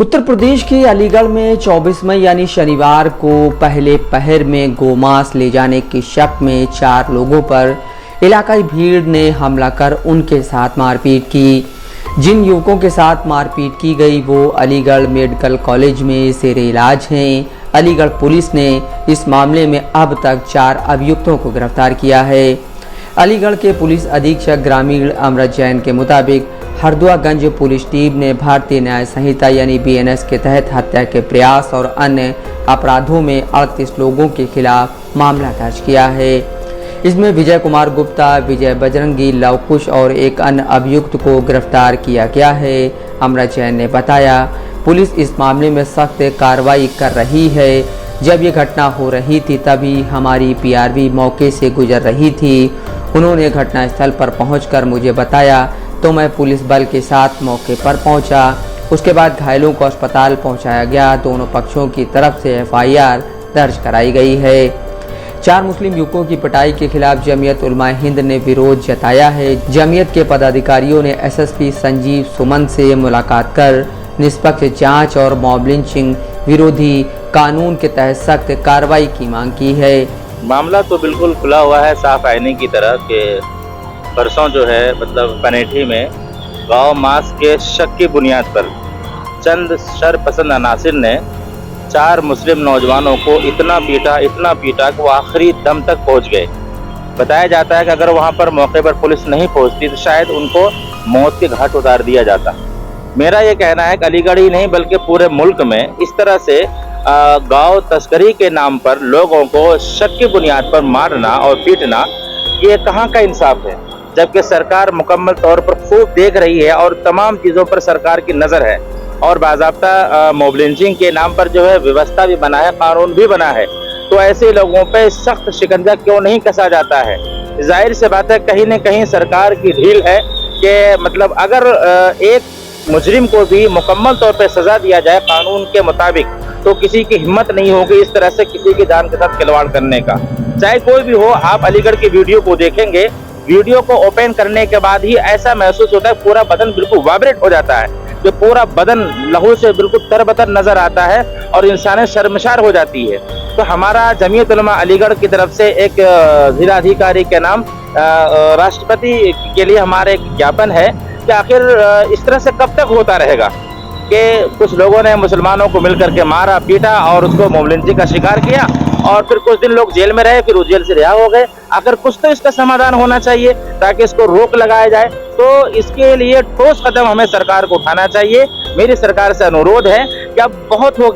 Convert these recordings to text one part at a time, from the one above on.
उत्तर प्रदेश के अलीगढ़ में 24 मई यानी शनिवार को पहले पहर में गोमांस ले जाने के शक में 4 लोगों पर इलाकाई भीड़ ने हमला कर उनके साथ मारपीट की। जिन युवकों के साथ मारपीट की गई वो अलीगढ़ मेडिकल कॉलेज में ज़ेरे इलाज हैं। अलीगढ़ पुलिस ने इस मामले में अब तक 4 अभियुक्तों को गिरफ्तार किया है। अलीगढ़ के पुलिस अधीक्षक ग्रामीण अमृत जैन के मुताबिक हरदुआगंज पुलिस टीम ने भारतीय न्याय संहिता यानी BNS के तहत हत्या के प्रयास और अन्य अपराधों में 38 लोगों के खिलाफ मामला दर्ज किया है। इसमें विजय कुमार गुप्ता, विजय बजरंगी, लवकुश और एक अन्य अभियुक्त को गिरफ्तार किया गया है। अमृत जैन ने बताया, पुलिस इस मामले में सख्त कार्रवाई कर रही है। जब ये घटना हो रही थी तभी हमारी PRV मौके से गुजर रही थी। उन्होंने घटनास्थल पर पहुंचकर मुझे बताया तो मैं पुलिस बल के साथ मौके पर पहुंचा। उसके बाद घायलों को अस्पताल पहुंचाया गया। दोनों पक्षों की तरफ से FIR दर्ज कराई गई है। 4 मुस्लिम युवकों की पिटाई के खिलाफ जमीयत उलमाए हिंद ने विरोध जताया है। जमीयत के पदाधिकारियों ने SSP संजीव सुमन से मुलाकात कर निष्पक्ष जांच और मॉब लिंचिंग विरोधी कानून के तहत सख्त कार्रवाई की मांग की है। मामला तो बिल्कुल खुला हुआ है, साफ आईने की तरह के परसों जो है मतलब पनेठी में गाँव मास के शक की बुनियाद पर चंद शरपसंद अनासिर ने 4 मुस्लिम नौजवानों को इतना पीटा कि वो आखिरी दम तक पहुंच गए। बताया जाता है कि अगर वहां पर मौके पर पुलिस नहीं पहुंचती तो शायद उनको मौत के घाट उतार दिया जाता। मेरा ये कहना है कि अलीगढ़ ही नहीं बल्कि पूरे मुल्क में इस तरह से गांव तस्करी के नाम पर लोगों को शक की बुनियाद पर मारना और पीटना, ये कहाँ का इंसाफ है? जबकि सरकार मुकम्मल तौर पर खूब देख रही है और तमाम चीज़ों पर सरकार की नज़र है और बाज़ाब्ता मॉब लिंचिंग के नाम पर जो है व्यवस्था भी बना है, कानून भी बना है। तो ऐसे लोगों पे सख्त शिकंजा क्यों नहीं कसा जाता है? जाहिर सी बात है कहीं न कहीं सरकार की ढील है कि मतलब अगर एक मुजरिम को भी मुकम्मल तौर पर सज़ा दिया जाए कानून के मुताबिक तो किसी की हिम्मत नहीं होगी इस तरह से किसी की जान के साथ खिलवाड़ करने का। चाहे कोई भी हो, आप अलीगढ़ की वीडियो को देखेंगे, वीडियो को ओपन करने के बाद ही ऐसा महसूस होता है पूरा बदन बिल्कुल वाइब्रेट हो जाता है, जो पूरा बदन लहू से बिल्कुल तरबतर नजर आता है और इंसान शर्मशार हो जाती है। तो हमारा जमीयत उलमा अलीगढ़ की तरफ से एक जिलाधिकारी के नाम राष्ट्रपति के लिए हमारा एक ज्ञापन है कि आखिर इस तरह से कब तक होता रहेगा कि कुछ लोगों ने मुसलमानों को मिलकर के मारा, पीटा और उसको मॉब लिंचिंग का शिकार किया और फिर कुछ दिन लोग जेल में रहे, फिर वो जेल से रिहा हो गए। आखिर कुछ तो इसका समाधान होना चाहिए ताकि इसको रोक लगाया जाए। तो इसके लिए ठोस कदम हमें सरकार को उठाना चाहिए। मेरी सरकार से अनुरोध है कि अब बहुत हो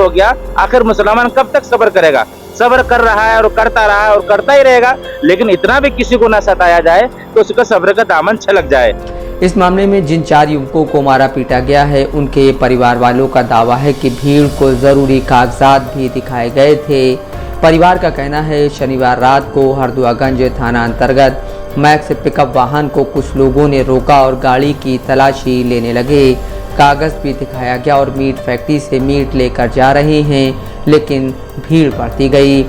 गया। आखिर मुसलमान कब तक सब्र करेगा? सब्र कर रहा है और करता रहा है और करता ही रहेगा, लेकिन इतना भी किसी को ना सताया जाए तो उसका सब्र का दामन छलक जाए। इस मामले में जिन 4 युवकों को मारा पीटा गया है उनके परिवार वालों का दावा है कि भीड़ को जरूरी कागजात भी दिखाए गए थे। परिवार का कहना है शनिवार रात को हरदुआगंज थाना अंतर्गत मैक्स पिकअप वाहन को कुछ लोगों ने रोका और गाड़ी की तलाशी लेने लगे। कागज भी दिखाया गया और मीट फैक्ट्री से मीट लेकर जा रहे हैं, लेकिन भीड़ बढ़ती गई।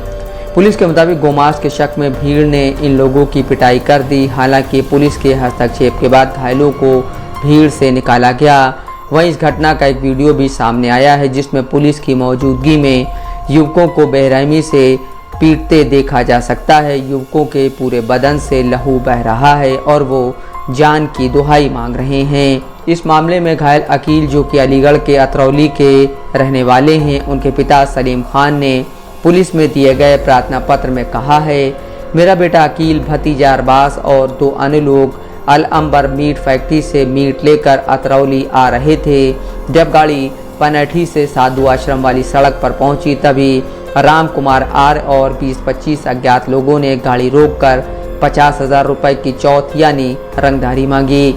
पुलिस के मुताबिक गोमांस के शक में भीड़ ने इन लोगों की पिटाई कर दी। हालांकि पुलिस के हस्तक्षेप के बाद घायलों को भीड़ से निकाला गया। वहीं इस घटना का एक वीडियो भी सामने आया है जिसमें पुलिस की मौजूदगी में युवकों को बेरहमी से पीटते देखा जा सकता है। युवकों के पूरे बदन से लहू बह रहा है और वो जान की दुहाई मांग रहे हैं। इस मामले में घायल अकील, जो कि अलीगढ़ के अतरौली के रहने वाले हैं, उनके पिता सलीम खान ने पुलिस में दिए गए प्रार्थना पत्र में कहा है, मेरा बेटा अकील, भतीजा अरबाज और 2 अन्य लोग अल अंबर मीट फैक्ट्री से मीट लेकर अतरौली आ रहे थे। जब गाड़ी पनेठी से साधु आश्रम वाली सड़क पर पहुंची तभी राम कुमार आर और 20-25 अज्ञात लोगों ने गाड़ी रोककर 50,000 रुपए की चौथ यानी रंगदारी मांगी।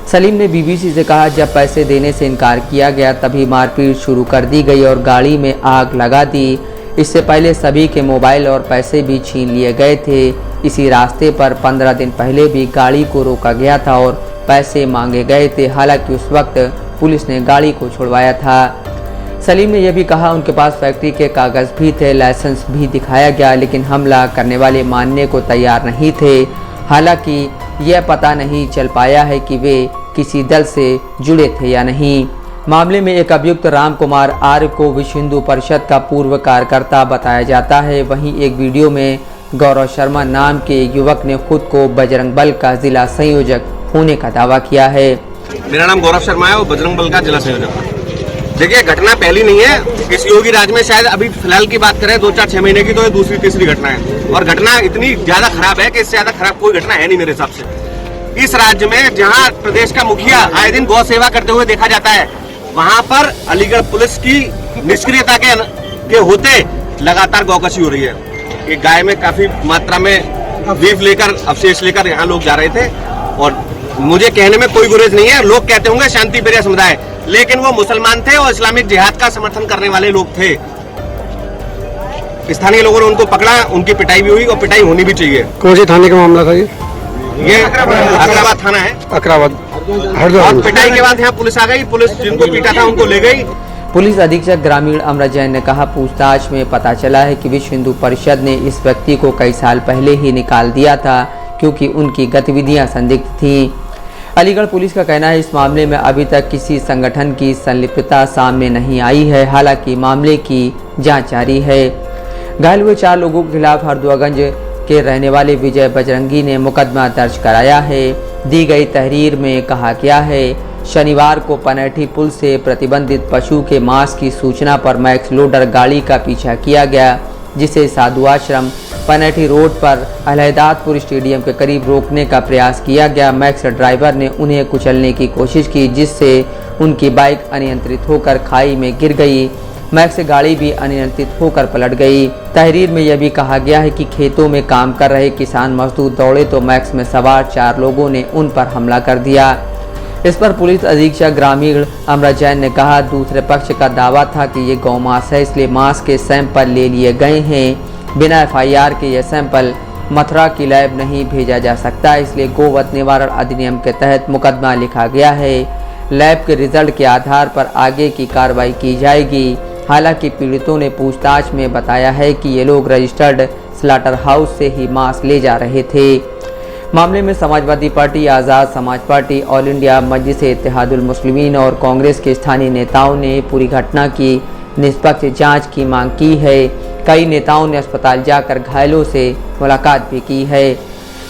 सलीम ने BBC से कहा, जब पैसे देने से इनकार किया गया तभी मारपीट शुरू कर दी गई और गाड़ी में आग लगा दी। इससे पहले सभी के मोबाइल और पैसे भी छीन लिए गए थे। इसी रास्ते पर 15 दिन पहले भी गाड़ी को रोका गया था और पैसे मांगे गए थे। हालांकि उस वक्त पुलिस ने गाड़ी को छुड़वाया था। सलीम ने यह भी कहा उनके पास फैक्ट्री के कागज भी थे, लाइसेंस भी दिखाया गया, लेकिन हमला करने वाले मानने को तैयार नहीं थे। हालांकि यह पता नहीं चल पाया है कि वे किसी दल से जुड़े थे या नहीं। मामले में एक अभियुक्त राम कुमार आर्य को विश्व हिंदू परिषद का पूर्व कार्यकर्ता बताया जाता है। वहीं एक वीडियो में गौरव शर्मा नाम के युवक ने खुद को बजरंग बल का जिला संयोजक होने का दावा किया है। मेरा नाम गौरव शर्मा है और बजरंग बल का जिला संयोजक है। देखिए, घटना पहली नहीं है, इस योगी राज में शायद अभी फिलहाल की बात करें 2-4-6 महीने की, तो ये दूसरी तीसरी घटना है। और घटना इतनी ज्यादा खराब है कि इससे ज्यादा खराब कोई घटना है नहीं मेरे हिसाब से। इस राज्य में जहां प्रदेश का मुखिया आए दिन गौ सेवा करते हुए देखा जाता है, वहां पर अलीगढ़ पुलिस की निष्क्रियता के होते लगातार गौकशी हो रही है। ये गाय में काफी मात्रा में बीफ लेकर, अवशेष लेकर यहाँ लोग जा रहे थे। और मुझे कहने में कोई गुरेज नहीं है, लोग कहते होंगे शांति प्रिय समुदाय, लेकिन वो मुसलमान थे और इस्लामिक जिहाद का समर्थन करने वाले लोग थे। स्थानीय लोगों ने उनको पकड़ा, उनकी पिटाई भी हुई और पिटाई होनी भी चाहिए। कौन से थाने का मामला था ये अकराबाद थाना है। अकराबाद और पिटाई के बाद यहाँ पुलिस आ गई, पुलिस जिनको पीटा था उनको ले गई। पुलिस अधीक्षक ग्रामीण अमृत जैन ने कहा, पूछताछ में पता चला है कि विश्व हिंदू परिषद ने इस व्यक्ति को कई साल पहले ही निकाल दिया था क्योंकि उनकी गतिविधियां संदिग्ध थीं। अलीगढ़ पुलिस का कहना है इस मामले में अभी तक किसी संगठन की संलिप्तता सामने नहीं आई है। हालांकि मामले की जांच जारी है। घायल हुए 4 लोगों के खिलाफ हरदुआगंज के रहने वाले विजय बजरंगी ने मुकदमा दर्ज कराया है। दी गई तहरीर में कहा गया है, शनिवार को पनेठी पुल से प्रतिबंधित पशु के मांस की सूचना पर मैक्स लोडर गाड़ी का पीछा किया गया, जिसे साधु आश्रम पनेठी रोड पर अलहदादपुर स्टेडियम के करीब रोकने का प्रयास किया गया। मैक्स ड्राइवर ने उन्हें कुचलने की कोशिश की, जिससे उनकी बाइक अनियंत्रित होकर खाई में गिर गई। मैक्स गाड़ी भी अनियंत्रित होकर पलट गई। तहरीर में यह भी कहा गया है कि खेतों में काम कर रहे किसान मजदूर दौड़े तो मैक्स में सवार 4 लोगों ने उन पर हमला कर दिया। इस पर पुलिस अधीक्षक ग्रामीण अमृत जैन ने कहा, दूसरे पक्ष का दावा था कि ये गौ मांस है, इसलिए मांस के सैंपल ले लिए गए हैं। बिना FIR के यह सैंपल मथुरा की लैब नहीं भेजा जा सकता, इसलिए गोवध निवारण अधिनियम के तहत मुकदमा लिखा गया है। लैब के रिजल्ट के आधार पर आगे की कार्रवाई की जाएगी। हालांकि पीड़ितों ने पूछताछ में बताया है कि ये लोग रजिस्टर्ड स्लाटर हाउस से ही मांस ले जा रहे थे। मामले में समाजवादी पार्टी, आज़ाद समाज पार्टी, ऑल इंडिया मजलिस-ए-इत्तेहादुल मुस्लिमीन और कांग्रेस के स्थानीय नेताओं ने पूरी घटना की निष्पक्ष जांच की मांग की है। कई नेताओं ने अस्पताल जाकर घायलों से मुलाकात भी की है।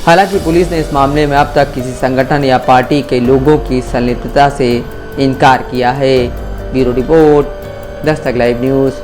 हालांकि पुलिस ने इस मामले में अब तक किसी संगठन या पार्टी के लोगों की संलिप्तता से इनकार किया है। Bureau report, Dastak live news.